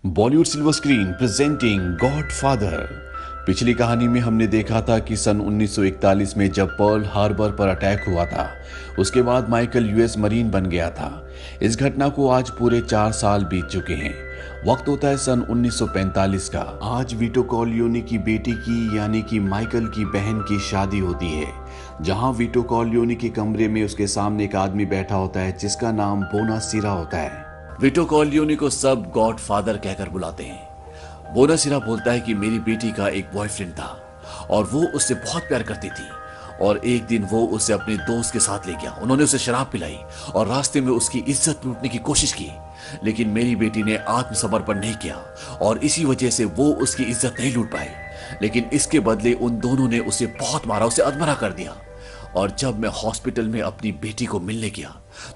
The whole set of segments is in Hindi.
Bollywood silver screen presenting godfather. पिछली कहानी में हमने देखा था कि सन 1941 में जब पर्ल हार्बर पर अटैक हुआ था, उसके बाद माइकल यूएस मरीन बन गया था। इस घटना को आज पूरे 4 साल बीत चुके हैं। वक्त होता है सन 1945 का। आज वीटो कॉर्लियोनी की बेटी की यानी कि माइकल की बहन की शादी होती है, जहां वीटो कॉर्लियोनी के कमरे में उसके सामने एक आदमी बैठा होता है जिसका नाम बोनासिरा होता है। वीटो कॉर्लियोनी को सब गॉडफादर कहकर बुलाते हैं। बोनासिरा बोलता है कि मेरी बेटी का एक बॉयफ्रेंड था और वो उससे बहुत प्यार करती थी और एक दिन वो उसे अपने दोस्त के साथ ले गया। उन्होंने उसे शराब पिलाई और रास्ते में उसकी इज्जत लूटने की कोशिश की, लेकिन मेरी बेटी ने आत्मसमर्पण नहीं किया और इसी वजह से वो उसकी इज्जत नहीं लूट पाई। लेकिन इसके बदले उन दोनों ने उसे बहुत मारा, उसे अधमरा कर दिया। और जब मैं हॉस्पिटल में अपनी बेटी को मिलने गया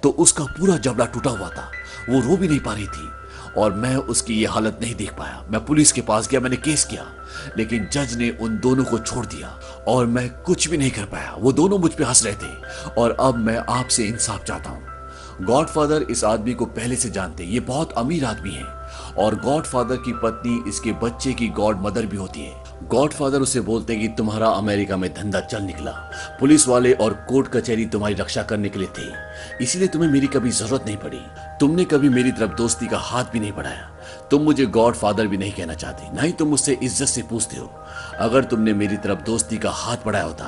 तो उसका पूरा जबड़ा टूटा हुआ था, वो रो भी नहीं पा रही थी और मैं उसकी ये हालत नहीं देख पाया। मैं पुलिस के पास गया, मैंने केस किया, लेकिन जज ने उन दोनों को छोड़ दिया और मैं कुछ भी नहीं कर पाया। वो दोनों मुझ पे हंस रहे थे और अब मैं आपसे इंसाफ चाहता हूँ। गॉडफादर इस आदमी को पहले से जानते, ये बहुत अमीर आदमी है और गॉडफादर की पत्नी इसके बच्चे की गॉड मदर भी होती है। गॉडफादर उसे बोलते कि तुम्हारा अमेरिका में धंधा चल निकला, पुलिस वाले और कोर्ट कचहरी तुम्हारी रक्षा करने के लिए थे, इसीलिए तुम्हें मेरी कभी जरूरत नहीं पड़ी। तुमने कभी मेरी तरफ दोस्ती का हाथ भी नहीं बढ़ाया। तुम मुझे गॉडफादर भी नहीं कहना चाहते, ना ही तुम मुझसे इज्जत से पूछते हो। अगर तुमने मेरी तरफ दोस्ती का हाथ बढ़ाया होता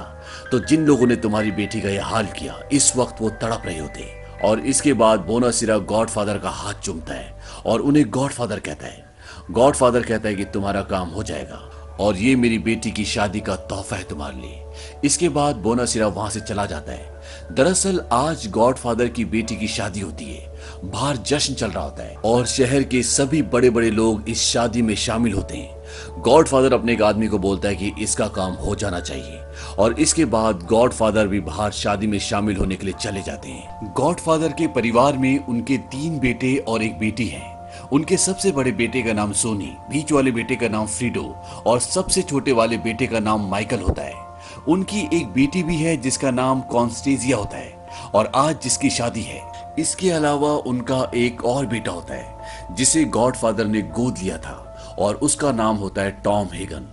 तो जिन लोगों ने तुम्हारी बेटी का यह हाल किया, इस वक्त वो तड़प रहे होते। और इसके बाद बोनासिरा गॉडफादर का हाथ चूमता है और उन्हें गॉडफादर कहता है। गॉडफादर कहता है कि तुम्हारा काम हो जाएगा और ये मेरी बेटी की शादी का तोहफा है तुम्हारे लिए। इसके बाद बोनासिरा वहां से चला जाता है। दरअसल आज गॉडफादर की बेटी की शादी होती है, बाहर जश्न चल रहा होता है और शहर के सभी बड़े बड़े लोग इस शादी में शामिल होते हैं। गॉडफादर अपने एक आदमी को बोलता है कि इसका काम हो जाना चाहिए और इसके बाद गॉडफादर भी बाहर शादी में शामिल होने के लिए चले जाते हैं। गॉडफादर के परिवार में उनके 3 बेटे और एक बेटी है। उनके सबसे बड़े बेटे का नाम सोनी, बीच वाले बेटे का नाम फ्रीडो और सबसे छोटे वाले बेटे का नाम माइकल होता है। उनकी एक बेटी भी है जिसका नाम कॉन्स्टेजिया होता है और आज जिसकी शादी है। इसके अलावा उनका एक और बेटा होता है जिसे गॉडफादर ने गोद लिया था और उसका नाम होता है टॉम हेगन।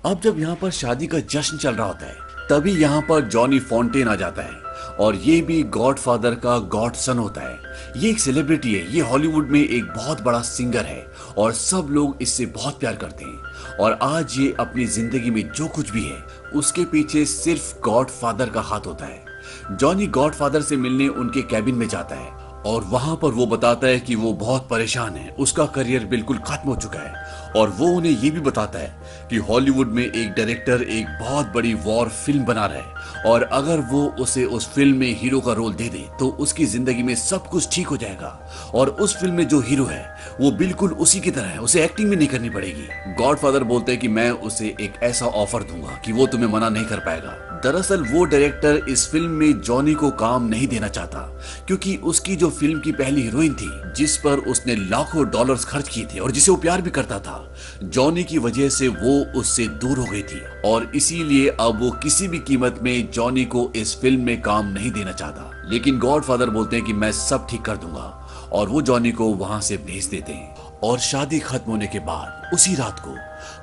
अब जब यहाँ पर शादी का जश्न चल रहा होता है, तभी यहाँ पर जॉनी फॉन्टेन आ जाता है और ये भी गॉडफादर का गॉडसन होता है। ये एक सेलिब्रिटी है, ये हॉलीवुड में एक बहुत बड़ा सिंगर है और सब लोग इससे बहुत प्यार करते हैं। और आज ये अपनी जिंदगी में जो कुछ भी है उसके पीछे सिर्फ गॉडफादर का हाथ होता है। जॉनी गॉडफादर से मिलने उनके कैबिन में जाता है और वहां पर वो बताता है कि वो बहुत परेशान है, उसका करियर बिल्कुल खत्म हो चुका है और वो उन्हें ये भी बताता है कि हॉलीवुड में एक डायरेक्टर एक बहुत बड़ी वॉर फिल्म बना रहा है और अगर वो उसे उस फिल्म में हीरो का रोल दे दे तो उसकी जिंदगी में सब कुछ ठीक हो जाएगा और उस फिल्म में जो हीरो है वो बिल्कुल उसी की तरह है, उसे एक्टिंग भी नहीं करनी पड़ेगी। गॉडफादर बोलते हैं कि मैं उसे एक ऐसा ऑफर दूंगा कि वो तुम्हें मना नहीं कर पाएगा। दरअसल वो डायरेक्टर इस फिल्म में जॉनी को काम नहीं देना चाहता क्योंकि उसकी जो फिल्म की पहली हीरोइन थी जिस पर उसने लाखों डॉलर्स खर्च किए थे और जिसे वो प्यार भी करता था, जॉनी की वजह से वो उससे दूर हो गई थी और इसीलिए अब वो किसी भी कीमत में जॉनी को इस फिल्म में काम नहीं देना चाहता। लेकिन गॉडफादर बोलते हैं कि मैं सब ठीक कर दूंगा और वो जॉनी को वहां से भेज देते हैं। और शादी खत्म होने के बाद उसी रात को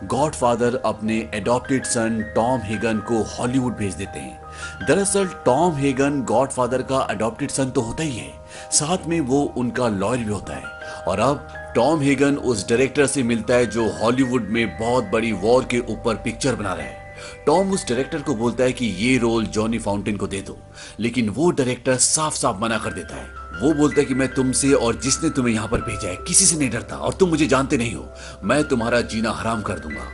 गॉडफादर अपने एडॉप्टेड सन टॉम हेगन को हॉलीवुड भेज देते हैं। दरअसल टॉम हेगन गॉडफादर का एडॉप्टेड सन तो होता ही है, साथ में वो उनका लॉयर भी होता है। और अब टॉम हेगन उस डायरेक्टर से मिलता है जो हॉलीवुड में बहुत बड़ी वॉर के ऊपर पिक्चर बना रहा है। टॉम उस डायरेक्टर को बोलता है कि ये रोल जॉनी फाउंटेन को दे दो, लेकिन वो डायरेक्टर साफ साफ मना कर देता है। वो बोलता है कि मैं तुमसे और जिसने तुम्हें यहाँ पर भेजा है किसी से नहीं डरता और तुम मुझे जानते नहीं हो, मैं तुम्हारा जीना हराम कर दूंगा।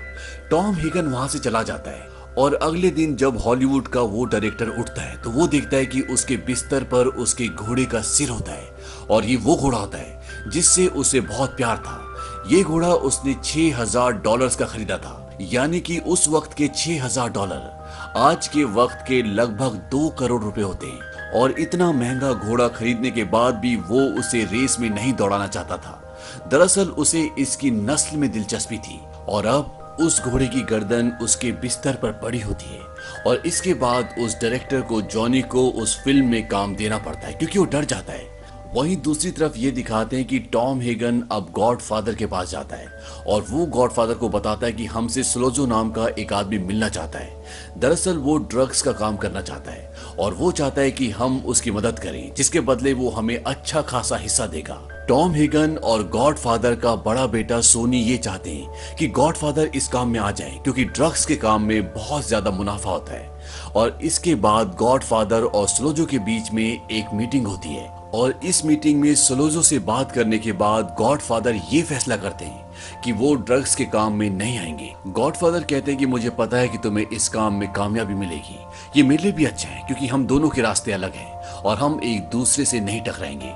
टॉम हेगन वहां से चला जाता है और अगले दिन जब हॉलीवुड का वो डायरेक्टर उठता है तो वो देखता है कि उसके बिस्तर पर उसके घोड़े का सिर होता है और ये वो घोड़ा होता है जिससे उसे बहुत प्यार था। ये घोड़ा उसने $6000 का खरीदा था, यानी कि उस वक्त के $6000 आज के वक्त के लगभग 2 करोड़ रुपए होते हैं। और इतना महंगा घोड़ा खरीदने के बाद भी वो उसे रेस में नहीं दौड़ाना चाहता था। दरअसल उसे इसकी नस्ल में दिलचस्पी थी और अब उस घोड़े की गर्दन उसके बिस्तर पर पड़ी होती है और इसके बाद उस डायरेक्टर को जॉनी को उस फिल्म में काम देना पड़ता है क्योंकि वो डर जाता है। वहीं दूसरी तरफ ये दिखाते हैं कि टॉम हेगन अब गॉड फादर के पास जाता है और वो गॉड फादर को बताता है कि हमसे स्लोजो नाम का एक आदमी मिलना चाहता है। दरअसल वो ड्रग्स का काम करना चाहता है और वो चाहता है कि हम उसकी मदद करें, जिसके बदले वो हमें अच्छा खासा हिस्सा देगा। टॉम हेगन और गॉड फादर का बड़ा बेटा सोनी ये चाहते हैं कि गॉड फादर इस काम में आ जाए, क्योंकि ड्रग्स के काम में बहुत ज्यादा मुनाफा होता है। और इसके बाद गॉड फादर और स्लोजो के बीच में एक मीटिंग होती है और इस मीटिंग में स्लोजो से बात करने के बाद गॉड फादर ये फैसला करते हैं कि वो ड्रग्स के काम में नहीं आएंगे। गॉड फादर कहते हैं कि मुझे पता है कि तुम्हें इस काम में कामयाबी मिलेगी, ये मेरे लिए भी अच्छा है क्योंकि हम दोनों के रास्ते अलग हैं और हम एक दूसरे से नहीं टकराएंगे।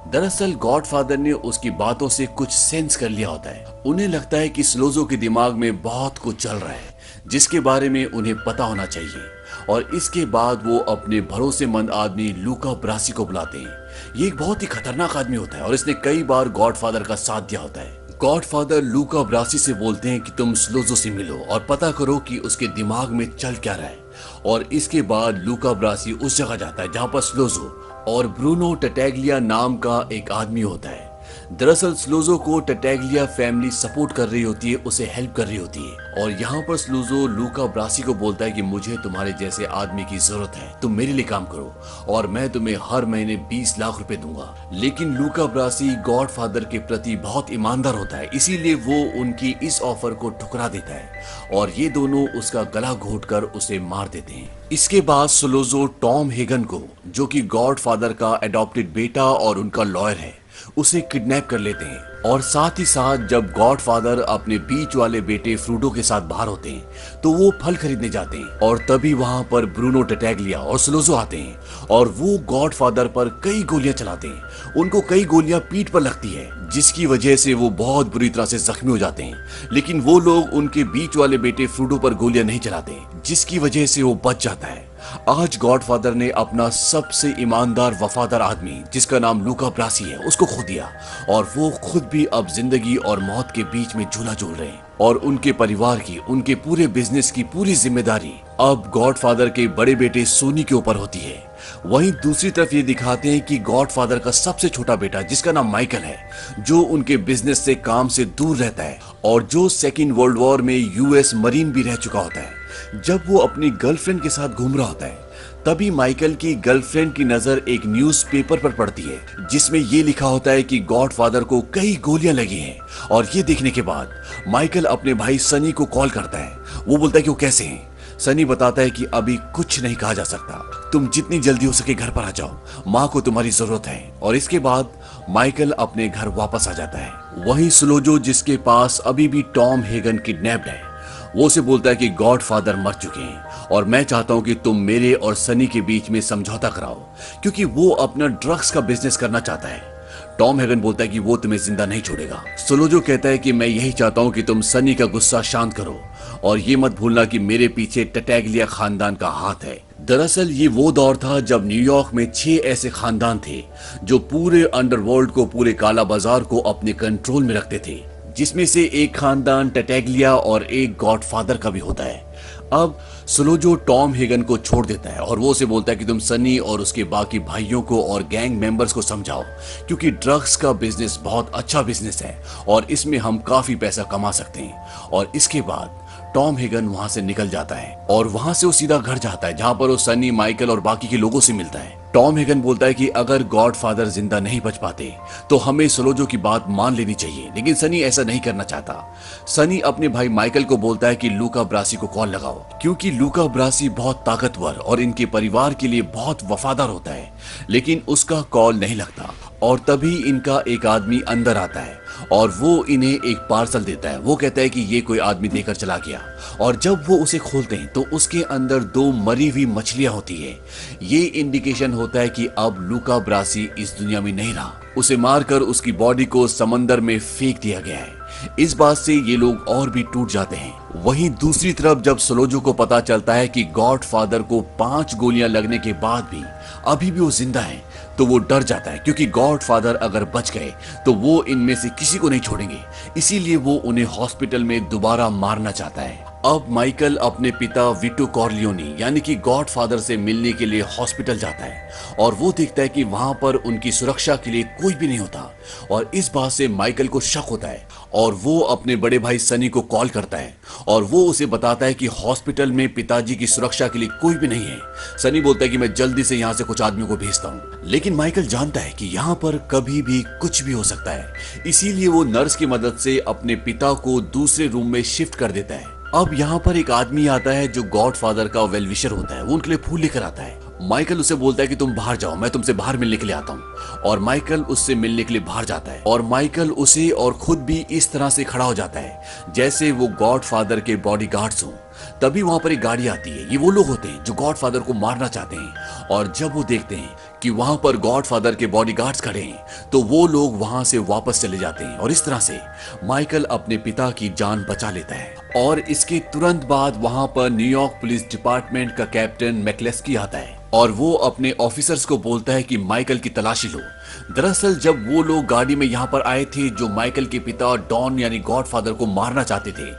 दरअसल गॉड फादर ने उसकी बातों से कुछ सेंस कर लिया होता है। उन्हें लगता है कि स्लोजो के दिमाग में बहुत कुछ चल रहा है जिसके बारे में उन्हें पता होना चाहिए और इसके बाद वो अपने भरोसेमंद आदमी लूका ब्रासी को बुलाते हैं। ये एक बहुत ही खतरनाक आदमी होता है और इसने कई बार गॉड फादर का साथ दिया होता है। गॉड फादर लूका ब्रासी से बोलते हैं कि तुम स्लोजो से मिलो और पता करो कि उसके दिमाग में चल क्या रहा है। और इसके बाद लूका ब्रासी उस जगह जाता है जहां पर स्लोजो और ब्रूनो टटैग्लिया नाम का एक आदमी होता है। दरअसल स्लोजो को टटैग्लिया फैमिली सपोर्ट कर रही होती है, उसे हेल्प कर रही होती है और यहाँ पर स्लोजो लूका ब्रासी को बोलता है कि मुझे तुम्हारे जैसे आदमी की जरूरत है, तुम मेरे लिए काम करो और मैं तुम्हें हर महीने 20 लाख रुपए दूंगा। लेकिन लूका ब्रासी गॉड फादर के प्रति बहुत ईमानदार होता है, इसीलिए वो उनकी इस ऑफर को ठुकरा देता है और ये दोनों उसका गला घोटकर उसे मार देते हैं। इसके बाद स्लोजो टॉम हेगन को, जो कि गॉड फादर का एडॉप्टेड बेटा और उनका लॉयर है, उसे किडनैप कर लेते हैं और साथ ही साथ जब गॉड फादर अपने बीच वाले बेटे फ्रूडो के साथ बाहर होते हैं तो वो फल खरीदने जाते हैं और तभी वहां पर ब्रूनो टटैग्लिया और स्लोजो आते हैं और वो गॉड फादर पर कई गोलियां चलाते हैं। उनको कई गोलियां पीठ पर लगती है जिसकी वजह से वो बहुत बुरी तरह से जख्मी हो जाते हैं, लेकिन वो लोग उनके बीच वाले बेटे फ्रूडो पर गोलियां नहीं चलाते जिसकी वजह से वो बच जाता है। आज गॉड फादर ने अपना सबसे ईमानदार वफादार आदमी, जिसका नाम लूका ब्रासी है, उसको खो दिया और वो खुद भी अब जिंदगी और मौत के बीच में झूला झूल रहे हैं और उनके परिवार की, उनके पूरे बिजनेस की पूरी जिम्मेदारी अब गॉड फादर के बड़े बेटे सोनी के ऊपर होती है। वहीं दूसरी तरफ ये दिखाते हैं कि गॉड फादर का सबसे छोटा बेटा, जिसका नाम माइकल है, जो उनके बिजनेस से काम से दूर रहता है और जो सेकेंड वर्ल्ड वॉर में यूएस मरीन भी रह चुका होता है, जब वो अपनी गर्लफ्रेंड के साथ घूम रहा होता है तभी माइकल की गर्लफ्रेंड की नजर एक न्यूज़पेपर पर पड़ती है जिसमें ये लिखा होता है कि गॉड फादर को कई गोलियां लगी हैं। और ये देखने के बाद माइकल अपने भाई सनी को कॉल करता है। वो बोलता है कि वो कैसे हैं। सनी बताता है कि अभी कुछ नहीं कहा जा सकता, तुम जितनी जल्दी हो सके घर पर आ जाओ, माँ को तुम्हारी जरूरत है। और इसके बाद माइकल अपने घर वापस आ जाता है। वहीं स्लोजो, जिसके पास अभी भी टॉम हेगन किडनैप्ड है, वो उसे बोलता है कि गॉड फादर मर चुके हैं और मैं चाहता हूं कि तुम मेरे और सनी के बीच में समझौता कराओ, क्योंकि वो अपना ड्रग्स का बिजनेस करना चाहता है। टॉम हेगन बोलता है कि वो तुम्हें जिंदा नहीं छोड़ेगा। स्लोजो कहता है कि मैं यही चाहता हूं कि तुम सनी का गुस्सा शांत करो और ये मत भूलना कि मेरे पीछे टटैग्लिया खानदान का हाथ है। दरअसल ये वो दौर था जब न्यूयॉर्क में 6 ऐसे खानदान थे जो पूरे अंडरवर्ल्ड को, पूरे काला बाजार को अपने कंट्रोल में रखते थे, जिसमें से एक खानदान टटैग्लिया और एक गॉड फादर का भी होता है। अब स्लोजो टॉम हेगन को छोड़ देता है और वो उसे बोलता है कि तुम सनी और उसके बाकी भाइयों को और गैंग मेंबर्स को समझाओ, क्योंकि ड्रग्स का बिजनेस बहुत अच्छा बिजनेस है और इसमें हम काफी पैसा कमा सकते हैं। और इसके बाद टॉम हेगन वहां से निकल जाता है और वहां से वो सीधा घर जाता है जहां पर वो सनी, माइकल और बाकी के लोगों से मिलता है। टॉम हेगन बोलता है कि अगर गॉड फादर जिंदा नहीं बच पाते तो हमें स्लोजो की बात मान लेनी चाहिए, लेकिन सनी ऐसा नहीं करना चाहता। सनी अपने भाई माइकल को बोलता है कि लूका ब्रासी को कॉल लगाओ, क्योंकि लूका ब्रासी बहुत ताकतवर और इनके परिवार के लिए बहुत वफादार होता है, लेकिन उसका कॉल नहीं लगता। और तभी इनका एक आदमी अंदर आता है और वो इन्हें एक पार्सल देता है। वो कहता है कि ये कोई आदमी देकर चला गया और जब वो उसे खोलते हैं तो उसके अंदर 2 मरी हुई मछलियां होती है। ये इंडिकेशन होता है कि अब लूका ब्रासी इस दुनिया में नहीं रहा, उसे मारकर उसकी बॉडी को समंदर में फेंक दिया गया है। इस बात से ये लोग और भी टूट जाते हैं। वहीं दूसरी तरफ जब स्लोजो को पता चलता है कि गॉड फादर को 5 गोलियां लगने के बाद भी अभी भी वो जिंदा है, तो वो डर जाता है, क्योंकि गॉड फादर अगर बच गए तो वो इनमें से किसी को नहीं छोड़ेंगे। इसीलिए वो उन्हें हॉस्पिटल में दोबारा मारना चाहता है। अब माइकल अपने पिता विटो कॉर्लियोनी यानी कि गॉडफादर से मिलने के लिए हॉस्पिटल जाता है और वो देखता है कि वहां पर उनकी सुरक्षा के लिए कोई भी नहीं होता और इस बात से माइकल को शक होता है और वो अपने बड़े भाई सनी को कॉल करता है और वो उसे बताता है कि हॉस्पिटल में पिताजी की सुरक्षा के लिए कोई भी नहीं है। सनी बोलता है कि मैं जल्दी से यहाँ से कुछ आदमियों को भेजता हूँ, लेकिन माइकल जानता है कि यहाँ पर कभी भी कुछ भी हो सकता है, इसीलिए वो नर्स की मदद से अपने पिता को दूसरे रूम में शिफ्ट कर देता है। अब यहाँ पर एक आदमी आता है जो गॉडफादर का वेल विशर होता है, वो उनके लिए फूल लेकर आता है। माइकल उसे बोलता है कि तुम बाहर जाओ, मैं तुमसे बाहर मिलने के लिए आता हूँ और माइकल उससे मिलने के लिए बाहर जाता है और माइकल उसे और खुद भी इस तरह से खड़ा हो जाता है जैसे वो गॉडफादर के बॉडीगार्ड्स हों। तभी वहां पर एक गाड़ी आती है, ये वो लोग होते हैं जो गॉडफादर को मारना चाहते हैं और जब वो देखते हैं कि वहां पर गॉडफादर के बॉडीगार्ड्स खड़े हैं तो वो लोग वहां से वापस चले जाते हैं और इस तरह से माइकल अपने पिता की जान बचा लेता है। और इसके तुरंत बाद वहां पर न्यूयॉर्क पुलिस डिपार्टमेंट का कैप्टन मैक्लेस्की आता है और वो अपने ऑफिसर्स को बोलता है कि माइकल की तलाशी लो। दरअसल जब वो लोग गाड़ी में यहाँ पर आए थे जो माइकल के पिता डॉन यानी गॉडफादर को मारना चाहते थे,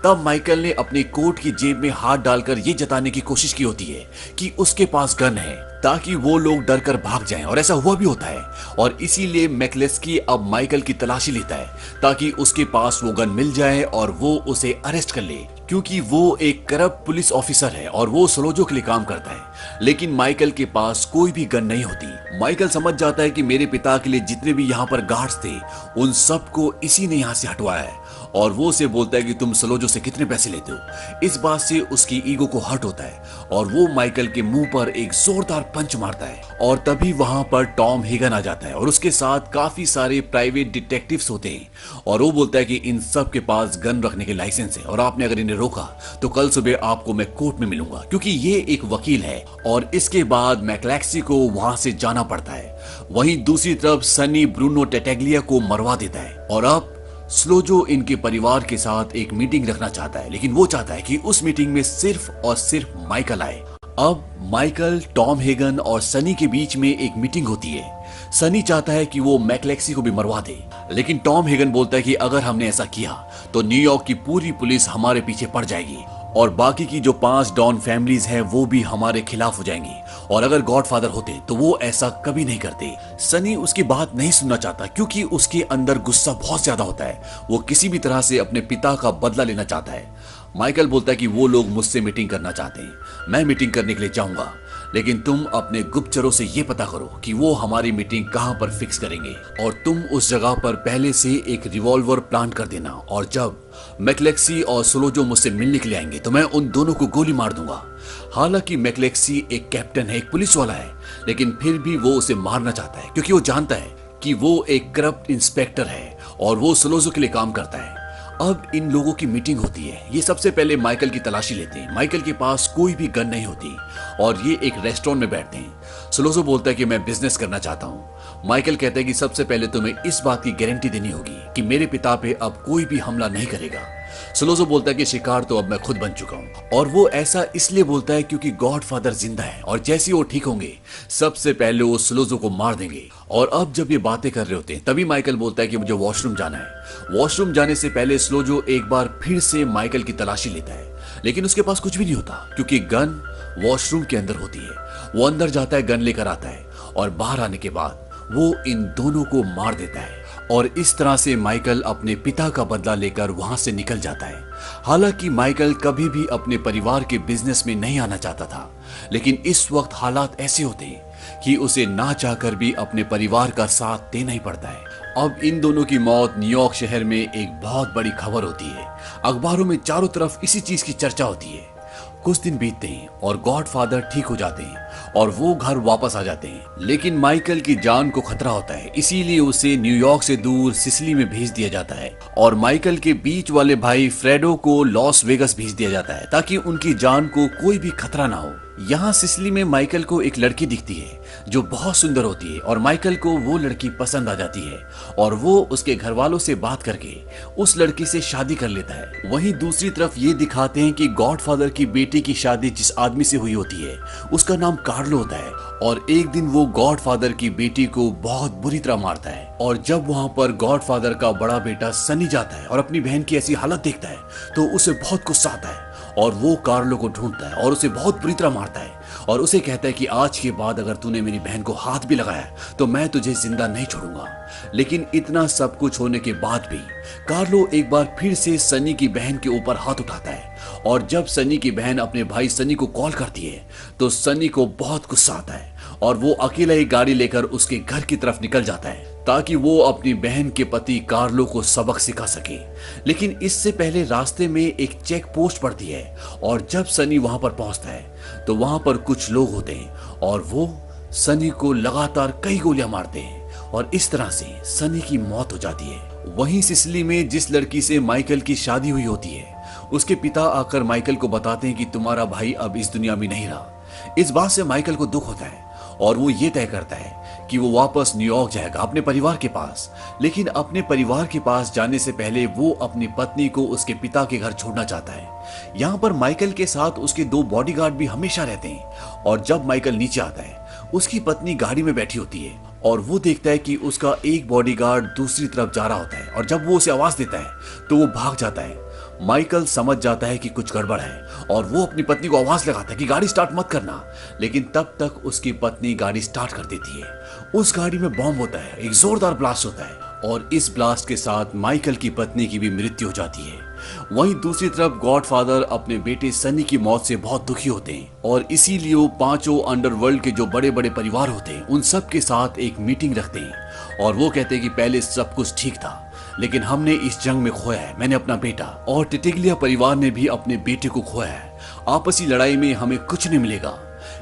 तब माइकल ने अपनी कोट की जेब में हाथ डालकर ये जताने की कोशिश की होती है कि उसके पास गन है ताकि वो लोग डर कर भाग जाएं और ऐसा हुआ भी होता है और इसीलिए मैक्लेस्की अब माइकल की तलाशी लेता है ताकि उसके पास वो गन मिल जाए और वो उसे अरेस्ट कर ले, क्योंकि वो एक करप्ट पुलिस ऑफिसर है और वो सलोजो के लिए काम करता है। लेकिन माइकल के पास कोई भी गन नहीं होती। माइकल समझ जाता है कि मेरे पिता के लिए जितने भी यहाँ पर गार्ड्स थे उन सबको इसी ने यहाँ से हटवाया है और वो उसे बोलता है कि तुम सलोजो से कितने पैसे लेते हो। इस बात से उसकी ईगो को हर्ट होता है और वो माइकल के मुंह पर एक जोरदार पंच मारता है और तभी वहां पर टॉम हेगन आ जाता है और उसके साथ काफी सारे प्राइवेट डिटेक्टिव्स होते हैं और वो बोलता है कि इन सब के पास गन रखने के लाइसेंस है और आपने अगर इन्हें रोका तो कल सुबह आपको मैं कोर्ट में मिलूंगा, क्योंकि ये एक वकील है। और इसके बाद मैक्लेक्सी को वहां से जाना पड़ता है। वहीं दूसरी तरफ सनी ब्रूनो टेटेग्लिया को मरवा देता है और अब स्लोजो इनके परिवार के साथ एक मीटिंग रखना चाहता है, लेकिन वो चाहता है कि उस मीटिंग में सिर्फ और सिर्फ माइकल आए। अब माइकल, टॉम हेगन और सनी के बीच में एक मीटिंग होती है। सनी चाहता है कि वो मैक्लेक्सी को भी मरवा दे, लेकिन टॉम हेगन बोलता है कि अगर हमने ऐसा किया तो न्यूयॉर्क की पूरी पुलिस हमारे पीछे पड़ जाएगी और बाकी की जो 5 डॉन फैमिलीज हैं वो भी हमारे खिलाफ हो जाएंगी और अगर गॉडफादर होते तो वो ऐसा कभी नहीं करते। सनी उसकी बात नहीं सुनना चाहता क्योंकि उसके अंदर गुस्सा बहुत ज्यादा होता है। वो किसी भी तरह से अपने पिता का बदला लेना चाहता है। माइकल बोलता है कि वो लोग मुझसे मीटिंग करना चाहते हैं, मैं मीटिंग करने के लिए जाऊंगा, लेकिन तुम अपने गुप्तचरों से ये पता करो कि वो हमारी मीटिंग कहां पर फिक्स करेंगे और तुम उस जगह पर पहले से एक रिवॉल्वर प्लांट कर देना और जब मैक्लेक्सी और सोलोजो मुझसे मिलने के लिए आएंगे तो मैं उन दोनों को गोली मार दूंगा। हालांकि मैक्लेक्सी एक कैप्टन है, एक पुलिस वाला है, लेकिन फिर भी वो उसे मारना चाहता है क्योंकि वो जानता है कि वो एक करप्ट इंस्पेक्टर है और वो सोलोजो के लिए काम करता है। अब इन लोगों की मीटिंग होती है। ये सबसे पहले माइकल की तलाशी लेते हैं। माइकल के पास कोई भी गन नहीं होती और ये एक रेस्टोरेंट में बैठते हैं। सोलोजो बोलता है कि मैं बिजनेस करना चाहता हूँ। माइकल कहता है कि सबसे पहले तुम्हें इस बात की गारंटी देनी होगी कि मेरे पिता पे अब कोई भी हमला नहीं करेगा। सोलोजो बोलता है कि शिकार तो अब मैं खुद बन चुका हूँ और वो ऐसा इसलिए बोलता है क्योंकि गॉडफादर जिंदा है और जैसे वो ठीक होंगे सबसे पहले वो सोलोजो को मार देंगे। और अब जब ये बातें कर रहे होते हैं तभी माइकल बोलता है कि मुझे वॉशरूम जाना है। वॉशरूम जाने से पहले सोलोजो एक बार फिर से माइकल की तलाशी लेता है, लेकिन उसके पास कुछ भी नहीं होता क्योंकि गन वॉशरूम के अंदर होती है। वो अंदर जाता है, गन लेकर आता है और बाहर आने के बाद वो इन दोनों को मार देता है और इस तरह से माइकल अपने पिता का बदला लेकर वहां से निकल जाता है। हालांकि माइकल कभी भी अपने परिवार के बिजनेस में नहीं आना चाहता था, लेकिन इस वक्त हालात ऐसे होते हैं कि उसे ना चाहकर भी अपने परिवार का साथ देना ही पड़ता है। अब इन दोनों की मौत न्यूयॉर्क शहर में एक बहुत बड़ी खबर होती है। अखबारों में चारों तरफ इसी चीज की चर्चा होती है। कुछ दिन बीतते हैं और गॉडफादर ठीक हो जाते हैं और वो घर वापस आ जाते हैं, लेकिन माइकल की जान को खतरा होता है, इसीलिए उसे न्यूयॉर्क से दूर सिसिली में भेज दिया जाता है और माइकल के बीच वाले भाई फ्रेडो को लॉस वेगस भेज दिया जाता है ताकि उनकी जान को कोई भी खतरा ना हो। यहाँ सिसिली में माइकल को एक लड़की दिखती है जो बहुत सुंदर होती है और माइकल को वो लड़की पसंद आ जाती है और वो उसके घर वालों से बात करके उस लड़की से शादी कर लेता है। वहीं दूसरी तरफ ये दिखाते हैं कि गॉडफादर की बेटी की शादी जिस आदमी से हुई होती है उसका नाम कार्लो होता है और एक दिन वो गॉडफादर की बेटी को बहुत बुरी तरह मारता है। और जब वहां पर गॉडफादर का बड़ा बेटा सनी जाता है और अपनी बहन की ऐसी हालत देखता है तो उसे बहुत गुस्सा आता है और वो कार्लो को ढूंढता है और उसे बहुत बुरी तरह मारता है और उसे कहता है कि आज के बाद अगर तूने मेरी बहन को हाथ भी लगाया तो मैं तुझे जिंदा नहीं छोड़ूंगा। लेकिन इतना सब कुछ होने के बाद भी कार्लो एक बार फिर से सनी की बहन के ऊपर हाथ उठाता है और जब सनी की बहन अपने भाई सनी को कॉल करती है तो सनी को बहुत गुस्सा आता है और वो अकेला ही गाड़ी लेकर उसके घर की तरफ निकल जाता है ताकि वो अपनी बहन के पति कार्लो को सबक सिखा सके। लेकिन इससे पहले रास्ते में एक चेक पोस्ट पड़ती है और जब सनी वहां पर पहुंचता है तो वहां पर कुछ लोग होते हैं और वो सनी को लगातार कई गोलियां मारते हैं और इस तरह से सनी की मौत हो जाती है। वहीं सिसिली में जिस लड़की से माइकल की शादी हुई होती है उसके पिता आकर माइकल को बताते हैं कि तुम्हारा भाई अब इस दुनिया में नहीं रहा। इस बात से माइकल को दुख होता है और वो ये तय करता है कि वो वापस न्यूयॉर्क जाएगा अपने परिवार के पास। लेकिन अपने परिवार के पास जाने से पहले वो अपनी पत्नी को उसके पिता के घर छोड़ना चाहता है। यहाँ पर माइकल के साथ उसके 2 बॉडीगार्ड भी हमेशा रहते हैं और जब माइकल नीचे आता है उसकी पत्नी गाड़ी में बैठी होती है और वो देखता है कि उसका एक बॉडीगार्ड दूसरी तरफ जा रहा होता है और जब वो उसे आवाज देता है तो वो भाग जाता है। माइकल समझ जाता है कि कुछ गड़बड़ है और वो अपनी पत्नी को आवाज लगाता है कि गाड़ी स्टार्ट मत करना। लेकिन तब तक उसकी पत्नी गाड़ी स्टार्ट कर देती है। उस गाड़ी में बॉम्ब होता है, एक जोरदार ब्लास्ट होता है और इस ब्लास्ट के साथ माइकल की पत्नी की भी मृत्यु हो जाती है। वहीं दूसरी तरफ गॉडफादर अपने बेटे सनी की मौत से बहुत दुखी होते हैं और इसीलिए वो 5 अंडरवर्ल्ड के जो बड़े बड़े परिवार होते हैं उन सब के साथ एक मीटिंग रखते हैं और वो कहते हैं कि पहले सब कुछ ठीक था लेकिन हमने इस जंग में खोया है, मैंने अपना बेटा और टिटिग्लिया परिवार ने भी अपने बेटे को खोया है। आपसी लड़ाई में हमें कुछ नहीं मिलेगा।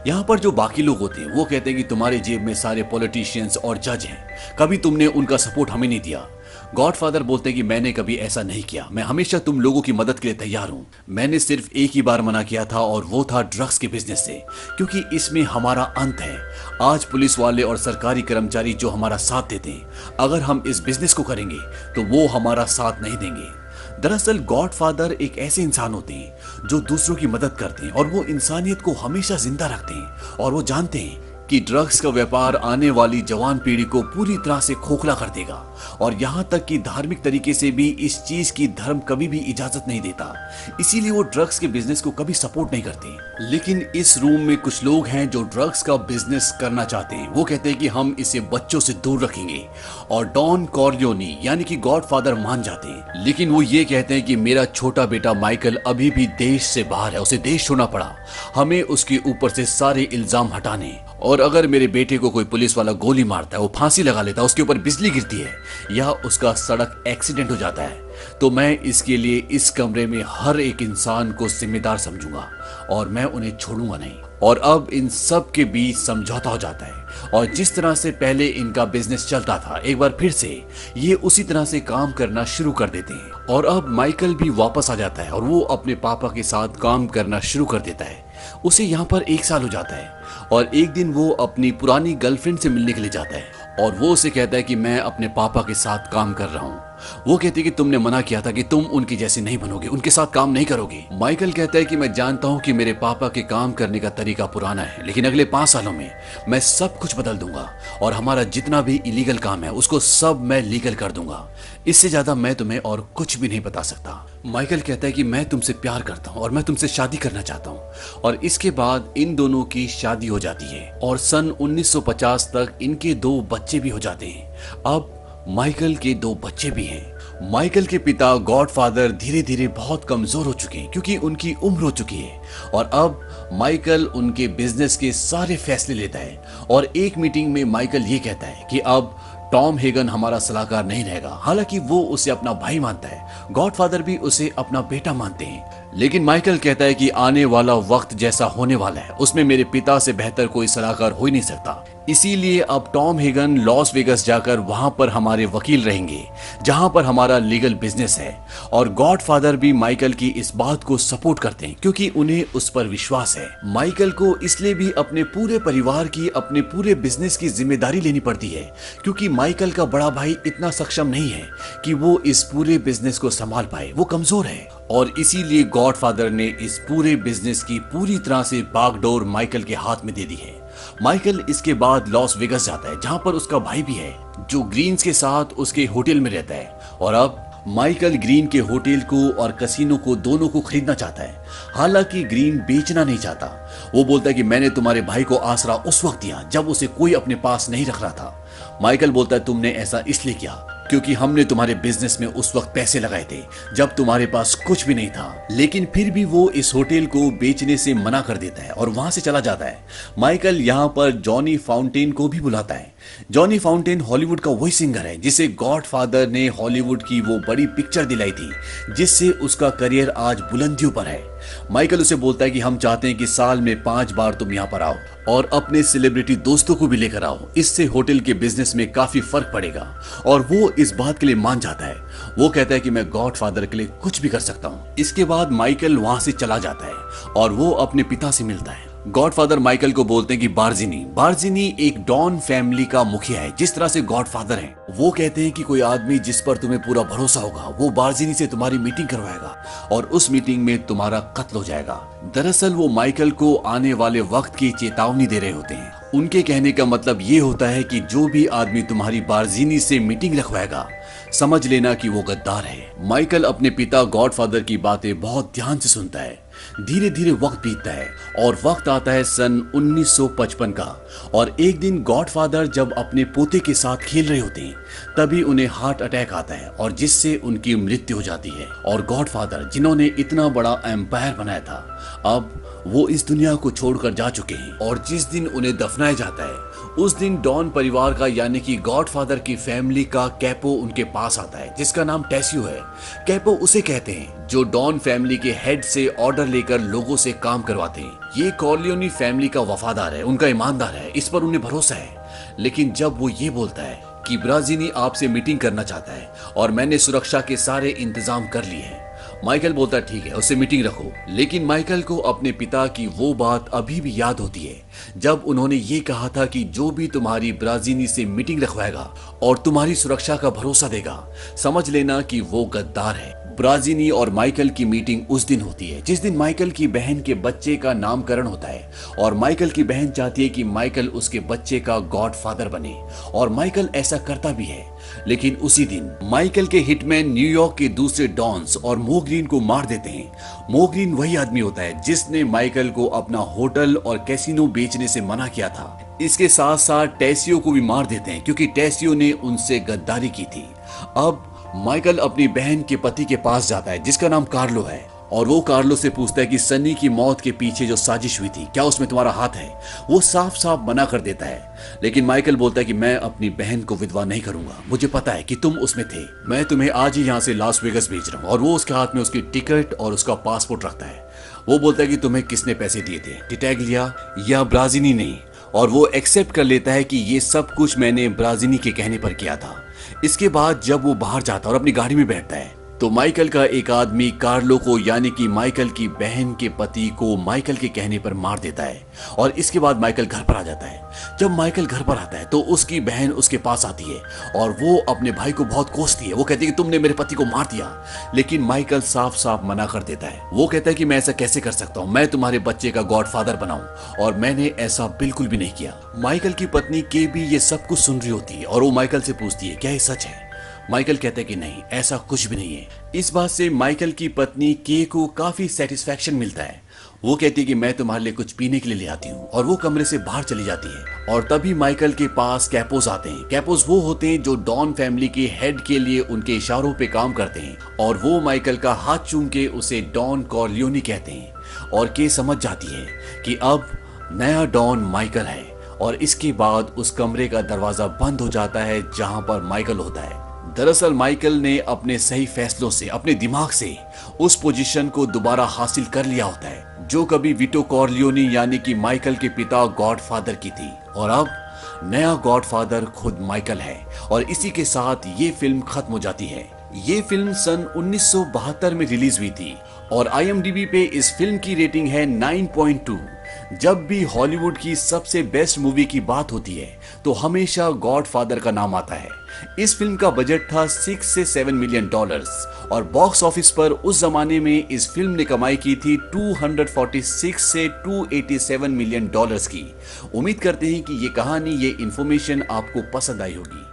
यहाँ पर जो बाकी लोग होते हैं वो कहते हैं कि तुम्हारे जेब में सारे पॉलिटिशियंस और जज हैं, कभी तुमने उनका सपोर्ट हमें नहीं दिया। गॉडफादर बोलते हैं कि मैंने कभी ऐसा नहीं किया, मैं हमेशा तुम लोगों की मदद के लिए तैयार हूँ। मैंने सिर्फ एक ही बार मना किया था और वो था ड्रग्स के बिजनेस से, क्योंकि इसमें हमारा अंत है। आज पुलिस वाले और सरकारी कर्मचारी जो हमारा साथ देते हैं, अगर हम इस बिजनेस को करेंगे तो वो हमारा साथ नहीं देंगे। दरअसल गॉडफादर एक ऐसे इंसान होते हैं जो दूसरों की मदद करते हैं और वो इंसानियत को हमेशा जिंदा रखते हैं और वो जानते हैं कि ड्रग्स का व्यापार आने वाली जवान पीढ़ी को पूरी तरह से खोखला कर देगा और यहाँ तक कि धार्मिक तरीके से भी इस चीज की धर्म कभी भी इजाजत नहीं देता। इसीलिए वो ड्रग्स के बिजनेस को कभी सपोर्ट नहीं करते। लेकिन इस रूम में कुछ लोग हैं जो ड्रग्स का बिजनेस करना चाहते हैं। वो कहते हैं कि हम इसे बच्चों से दूर रखेंगे और डॉन कॉर्लियोनी यानी कि गॉडफादर मान जाते हैं। लेकिन वो ये कहते हैं कि मेरा छोटा बेटा माइकल अभी भी देश से बाहर है, उसे देश छोड़ना पड़ा, हमें उसके ऊपर से सारे इल्जाम हटाने, और अगर मेरे बेटे को कोई पुलिस वाला गोली मारता है, वो फांसी लगा लेता है, उसके ऊपर बिजली गिरती है या उसका सड़क एक्सीडेंट हो जाता है, तो मैं इसके लिए इस कमरे में हर एक इंसान को जिम्मेदार समझूंगा और मैं उन्हें छोड़ूंगा नहीं। और अब इन सब के बीच समझौता हो जाता है और जिस तरह से पहले इनका बिजनेस चलता था एक बार फिर से ये उसी तरह से काम करना शुरू कर देते हैं। और अब माइकल भी वापस आ जाता है और वो अपने पापा के साथ काम करना शुरू कर देता है। उसे यहाँ पर 1 साल हो जाता है और एक दिन वो अपनी पुरानी गर्लफ्रेंड से मिलने के लिए जाता है और वो उसे कहता है कि मैं अपने पापा के साथ काम कर रहा हूँ। वो कहती है कि तुमने मना किया था कि तुम उनकी जैसी नहीं बनोगे, उनके साथ काम नहीं करोगे। माइकल कहता है कि मैं जानता हूँ कि मेरे पापा के काम करने का तरीका पुराना है, लेकिन अगले 5 सालों में मैं सब कुछ बदल दूंगा और हमारा जितना भी इलीगल काम है उसको सब मैं लीगल कर दूंगा। इससे ज्यादा मैं तुम्हें और कुछ भी नहीं बता सकता। माइकल कहता है कि मैं तुमसे प्यार करता हूँ और मैं तुमसे शादी करना चाहता हूँ। और इसके बाद इन दोनों की शादी हो जाती है और सन 1950 तक इनके 2 बच्चे भी हो जाते हैं। अब माइकल के 2 बच्चे भी हैं। माइकल के पिता गॉडफादर धीरे धीरे बहुत कमजोर हो चुके हैं क्योंकि उनकी उम्र हो चुकी है और अब माइकल उनके बिजनेस के सारे फैसले लेता है। और एक मीटिंग में माइकल ये कहता है कि अब टॉम हेगन हमारा सलाहकार नहीं रहेगा। हालांकि वो उसे अपना भाई मानता है, गॉडफादर भी उसे अपना बेटा मानते हैं, लेकिन माइकल कहता है कि आने वाला वक्त जैसा होने वाला है उसमें मेरे पिता से बेहतर कोई सलाहकार हो ही नहीं सकता। इसीलिए अब टॉम हेगन लॉस वेगस जाकर वहां पर हमारे वकील रहेंगे जहां पर हमारा लीगल बिजनेस है। और गॉडफादर भी माइकल की इस बात को सपोर्ट करते हैं क्योंकि उन्हें उस पर विश्वास है। माइकल को इसलिए भी अपने पूरे परिवार की, अपने पूरे बिजनेस की जिम्मेदारी लेनी पड़ती है क्योंकि माइकल का बड़ा भाई इतना सक्षम नहीं है कि वो इस पूरे बिजनेस को संभाल पाए, वो कमजोर है। और इसीलिए गॉडफादर ने इस पूरे बिजनेस की पूरी तरह से बागडोर माइकल के हाथ में दे दी है। माइकल इसके बाद लॉस वेगस जाता है जहां पर उसका भाई भी है जो ग्रीन्स के साथ उसके होटल में रहता है। और अब माइकल ग्रीन के होटल को और कसिनो को दोनों को खरीदना चाहता है। हालांकि ग्रीन बेचना नहीं चाहता। वो बोलता है कि मैंने तुम्हारे भाई को आसरा उस वक्त दिया जब उसे कोई अपने पास नहीं रख रहा था। माइकल बोलता है तुमने ऐसा इसलिए किया क्योंकि हमने तुम्हारे बिजनेस में उस वक्त पैसे लगाए थे जब तुम्हारे पास कुछ भी नहीं था। लेकिन फिर भी वो इस होटल को बेचने से मना कर देता है और वहां से चला जाता है। माइकल यहाँ पर जॉनी फाउंटेन को भी बुलाता है। जॉनी फाउंटेन हॉलीवुड का वही सिंगर है जिसे गॉडफादर ने हॉलीवुड की वो बड़ी पिक्चर दिलाई थी जिससे उसका करियर आज बुलंदियों पर है। माइकल उसे बोलता है कि हम चाहते हैं कि साल में 5 बार तुम यहाँ पर आओ और अपने सेलिब्रिटी दोस्तों को भी लेकर आओ। इससे होटल के बिजनेस में काफी फर्क पड़ेगा। और वो इस बात के लिए मान जाता है। वो कहता है कि मैं गॉडफादर के लिए कुछ भी कर सकता हूँ। इसके बाद माइकल वहां से चला जाता है और वो अपने पिता से मिलता है। गॉडफादर माइकल को बोलते हैं कि बार्जिनी एक डॉन फैमिली का मुखिया है जिस तरह से गॉडफादर है। वो कहते हैं कि कोई आदमी जिस पर तुम्हें पूरा भरोसा होगा वो बार्जिनी से तुम्हारी मीटिंग करवाएगा और उस मीटिंग में तुम्हारा कत्ल हो जाएगा। दरअसल वो माइकल को आने वाले वक्त की चेतावनी दे रहे होते हैं। उनके कहने का मतलब ये होता है कि जो भी आदमी तुम्हारी बार्जिनी से मीटिंग रखवाएगा समझ लेना कि वो गद्दार है। माइकल अपने पिता गॉडफादर की बातें बहुत ध्यान से सुनता है। धीरे धीरे वक्त बीतता है और वक्त आता है सन 1955 का। और एक दिन गॉडफादर जब अपने पोते के साथ खेल रहे होते हैं तभी उन्हें हार्ट अटैक आता है और जिससे उनकी मृत्यु हो जाती है। और गॉडफादर जिन्होंने इतना बड़ा एम्पायर बनाया था अब वो इस दुनिया को छोड़कर जा चुके हैं। और जिस दिन उन्हें दफनाया जाता है उस दिन डॉन परिवार का यानी कि गॉडफादर की फैमिली का कैपो उनके पास आता है जिसका नाम टेसियो है। कैपो उसे कहते हैं जो डॉन फैमिली के हेड से ऑर्डर लेकर लोगों से काम करवाते हैं। ये कॉर्लियोनी फैमिली का वफादार है, उनका ईमानदार है, इस पर उन्हें भरोसा है। लेकिन जब वो ये बोलता है कि ब्राजीनी आपसे मीटिंग करना चाहता है और मैंने सुरक्षा के सारे इंतजाम कर लिए हैं, माइकल बोलता है ठीक है उससे मीटिंग रखो। लेकिन माइकल को अपने पिता की वो बात अभी भी याद होती है जब उन्होंने ये कहा था कि जो भी तुम्हारी ब्राजीनी से मीटिंग रखवाएगा और तुम्हारी सुरक्षा का भरोसा देगा समझ लेना कि वो गद्दार है। ब्राजीनी और माइकल की मीटिंग उस दिन होती है जिस दिन माइकल की बहन के बच्चे का नामकरण होता है और माइकल की बहन चाहती है कि माइकल उसके बच्चे का गॉडफादर बने और माइकल ऐसा करता भी है। लेकिन उसी दिन माइकल के हिटमैन न्यूयॉर्क के दूसरे डॉन्स और मो ग्रीन को मार देते हैं। मो ग्रीन वही आदमी होता है जिसने माइकल को अपना होटल और कैसीनो बेचने से मना किया था। इसके साथ साथ टेसियो को भी मार देते हैं क्योंकि टेसियो ने उनसे गद्दारी की थी। अब माइकल अपनी बहन के पति के पास जाता है जिसका नाम कार्लो है और वो कार्लो से पूछता है कि सनी की मौत के पीछे जो साजिश हुई थी क्या उसमें तुम्हारा हाथ है। वो साफ साफ मना कर देता है। लेकिन माइकल बोलता है कि मैं अपनी बहन को विधवा नहीं करूंगा, मुझे पता है कि तुम उसमें थे, मैं तुम्हें आज ही यहाँ से लास वेगस भेज रहा हूँ। और वो उसके हाथ में उसकी टिकट और उसका पासपोर्ट रखता है। वो बोलता है कि तुम्हें किसने पैसे दिए थे, टिटैगलिया या ब्राजीनी नहीं। और वो एक्सेप्ट कर लेता है कि ये सब कुछ मैंने ब्राजीनी के कहने पर किया था। इसके बाद जब वो बाहर जाता है और अपनी गाड़ी में बैठता है तो माइकल का एक आदमी कार्लो को यानी कि माइकल की बहन के पति को माइकल के कहने पर मार देता है। और इसके बाद माइकल घर पर आ जाता है। जब माइकल घर पर आता है तो उसकी बहन उसके पास आती है और वो अपने भाई को बहुत कोसती है। वो कहती है कि तुमने मेरे पति को मार दिया। लेकिन माइकल साफ साफ मना कर देता है। वो कहता है कि मैं ऐसा कैसे कर सकता हूँ, मैं तुम्हारे बच्चे का गॉडफादर बनाऊं और मैंने ऐसा बिल्कुल भी नहीं किया। माइकल की पत्नी के भी ये सब कुछ सुन रही होती है और वो माइकल से पूछती है क्या ये सच है। माइकल कहते हैं कि नहीं, ऐसा कुछ भी नहीं है। इस बात से माइकल की पत्नी के को काफी सेटिस्फैक्शन मिलता है। वो कहती है कि मैं तुम्हारे लिए कुछ पीने के लिए ले आती हूँ और वो कमरे से बाहर चली जाती है। और तभी माइकल के पास कैपोस आते हैं। कैपोस वो होते हैं जो डॉन फैमिली के हेड के लिए उनके इशारों पे काम करते हैं और वो माइकल का हाथ चूम के उसे डॉन कॉर्लियोनी कहते हैं। और के समझ जाती है कि अब नया डॉन माइकल है। और इसके बाद उस कमरे का दरवाजा बंद हो जाता है जहां पर माइकल होता है। दरअसल माइकल ने अपने सही फैसलों से अपने दिमाग से उस पोजीशन को दोबारा हासिल कर लिया होता है जो कभी विटो कॉर्लियोनी यानी कि माइकल के पिता गॉडफादर की थी। और अब नया गॉडफादर खुद माइकल है। और इसी के साथ ये फिल्म खत्म हो जाती है। ये फिल्म सन 1972 में रिलीज हुई थी और IMDb पे इस फिल्म की रेटिंग है 9.2। जब भी हॉलीवुड की सबसे बेस्ट मूवी की बात होती है तो हमेशा गॉडफादर का नाम आता है। इस फिल्म का बजट था 6 से 7 मिलियन डॉलर्स और बॉक्स ऑफिस पर उस जमाने में इस फिल्म ने कमाई की थी 246 से 287 मिलियन डॉलर्स की। उम्मीद करते हैं कि ये कहानी, ये इंफॉर्मेशन आपको पसंद आई होगी।